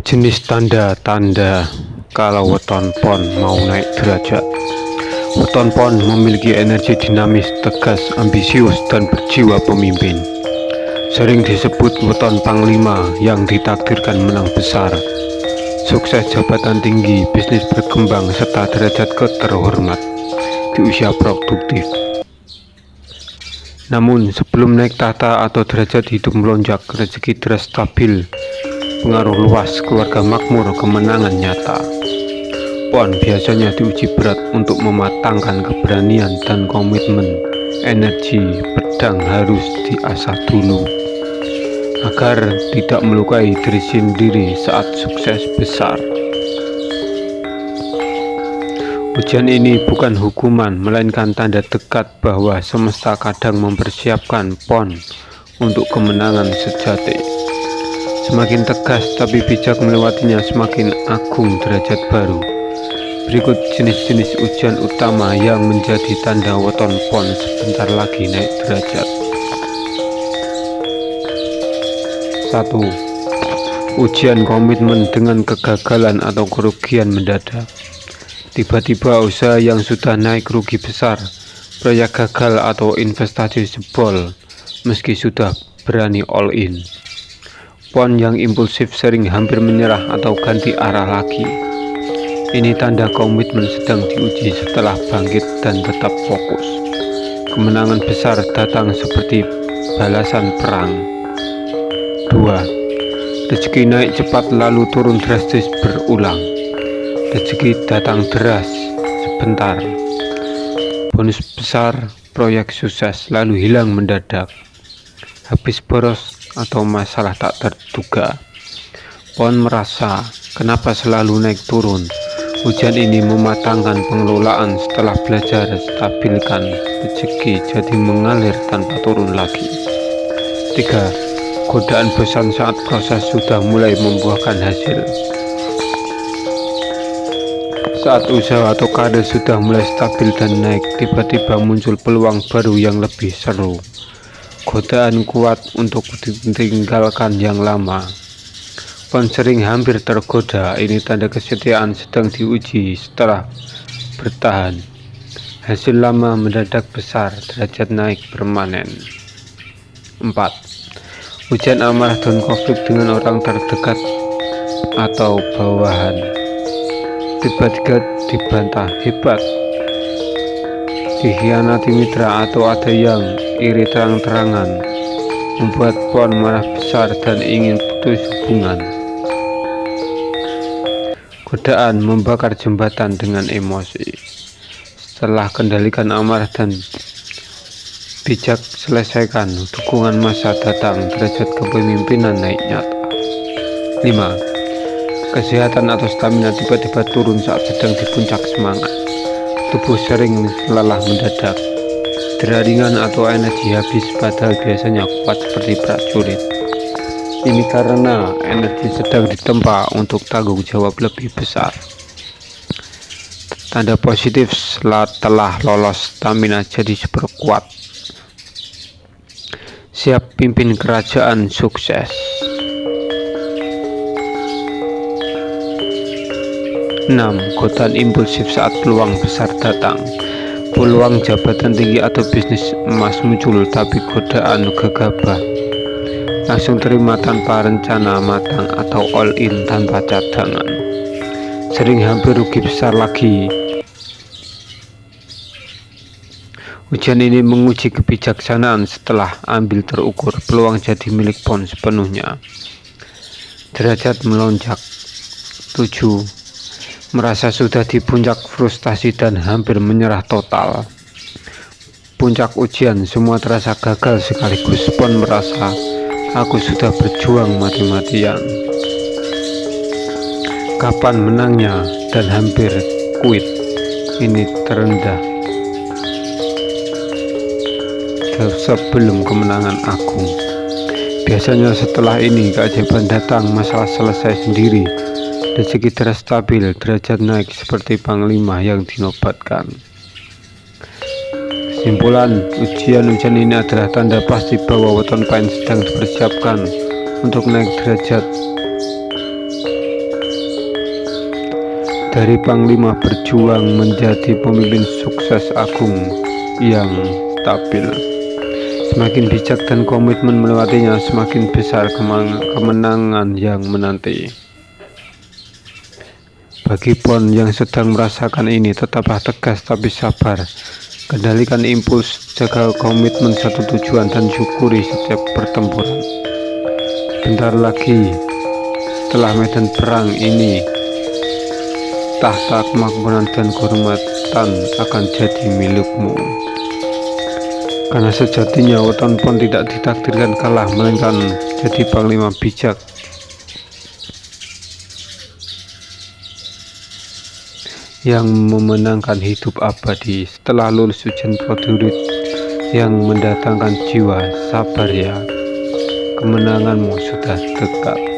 Jenis tanda-tanda kalau weton pon mau naik derajat. Weton pon memiliki energi dinamis, tegas, ambisius, dan berjiwa pemimpin. Sering disebut weton panglima yang ditakdirkan menang besar, sukses jabatan tinggi, bisnis berkembang, serta derajat keterhormat di usia produktif. Namun sebelum naik tahta atau derajat hidup melonjak, rezeki deras stabil, pengaruh luas, keluarga makmur, kemenangan nyata. Pon biasanya diuji berat untuk mematangkan keberanian dan komitmen. Energi pedang harus diasah dulu agar tidak melukai diri sendiri saat sukses besar. Ujian ini bukan hukuman, melainkan tanda dekat bahwa semesta kadang mempersiapkan pon untuk kemenangan sejati. Semakin tegas tapi bijak melewatinya, semakin agung derajat baru. Berikut jenis-jenis ujian utama yang menjadi tanda weton pon sebentar lagi naik derajat. 1. Ujian komitmen dengan kegagalan atau kerugian mendadak. Tiba-tiba usaha yang sudah naik rugi besar, proyek gagal atau investasi jebol meski sudah berani all in. Pon yang impulsif sering hampir menyerah atau ganti arah lagi. Ini tanda komitmen sedang diuji setelah bangkit dan tetap fokus. Kemenangan besar datang seperti balasan perang. 2. Rezeki naik cepat lalu turun drastis berulang. Rezeki datang deras sebentar, bonus besar, proyek sukses lalu hilang mendadak, habis boros atau masalah tak terduga. Pon merasa kenapa selalu naik turun. Ujian ini mematangkan pengelolaan. Setelah belajar stabilkan rezeki jadi mengalir tanpa turun lagi. 3. Godaan bosan saat proses sudah mulai membuahkan hasil. Saat usaha atau karir sudah mulai stabil dan naik, tiba-tiba muncul peluang baru yang lebih seru. Godaan kuat untuk ditinggalkan yang lama. Pon sering hampir tergoda, ini tanda kesetiaan sedang diuji setelah bertahan. Hasil lama mendadak besar, derajat naik permanen. 4. Ujian amarah dan konflik dengan orang terdekat atau bawahan. Tiba-tiba dibantah hebat, dikhianati mitra, atau ada yang iri terang-terangan, membuat pon marah besar dan ingin putus hubungan. Godaan membakar jembatan dengan emosi. Setelah kendalikan amarah dan bijak selesaikan, dukungan massa datang, derajat kepemimpinan naik nyata. 5. Kesehatan atau stamina tiba-tiba turun saat sedang di puncak semangat. Tubuh sering lelah mendadak, cedera ringan atau energi habis padahal biasanya kuat seperti prajurit. Ini karena energi sedang ditempa untuk tanggung jawab lebih besar. Tanda positif setelah lolos, stamina jadi super kuat, siap pimpin kerajaan sukses. 6. Godaan impulsif saat peluang besar datang. Peluang jabatan tinggi atau bisnis emas muncul, tapi godaan gegabah. Langsung terima tanpa rencana matang atau all in tanpa cadangan. Sering hampir rugi besar lagi. Ujian ini menguji kebijaksanaan. Setelah ambil terukur, peluang jadi milik pon sepenuhnya. Derajat melonjak. 7. Merasa sudah di puncak frustasi dan hampir menyerah total. Puncak ujian, semua terasa gagal sekaligus. Pon merasa aku sudah berjuang mati-matian. Kapan menangnya dan hampir quit. Ini terendah sebelum kemenangan agung. Biasanya setelah ini keajaiban datang, masalah selesai sendiri. Rezeki deras stabil, derajat naik seperti panglima yang dinobatkan. Kesimpulan, ujian-ujian ini adalah tanda pasti bahwa weton pon sedang dipersiapkan untuk naik derajat Dari Panglima berjuang menjadi pemimpin sukses agung yang stabil. Semakin bijak dan komitmen melewatinya, semakin besar kemenangan yang menanti. Bagi PON yang sedang merasakan ini, tetaplah tegas tapi sabar. Kendalikan impuls, jaga komitmen satu tujuan, dan syukuri setiap pertempuran. Bentar lagi, setelah medan perang ini, tahta kemakmuran dan kehormatan akan jadi milikmu. Karena sejatinya weton PON tidak ditakdirkan kalah, melainkan jadi panglima bijak yang memenangkan hidup abadi setelah lulus ujian prajurit, yang mendatangkan jiwa sabar ya. Kemenanganmu sudah dekat.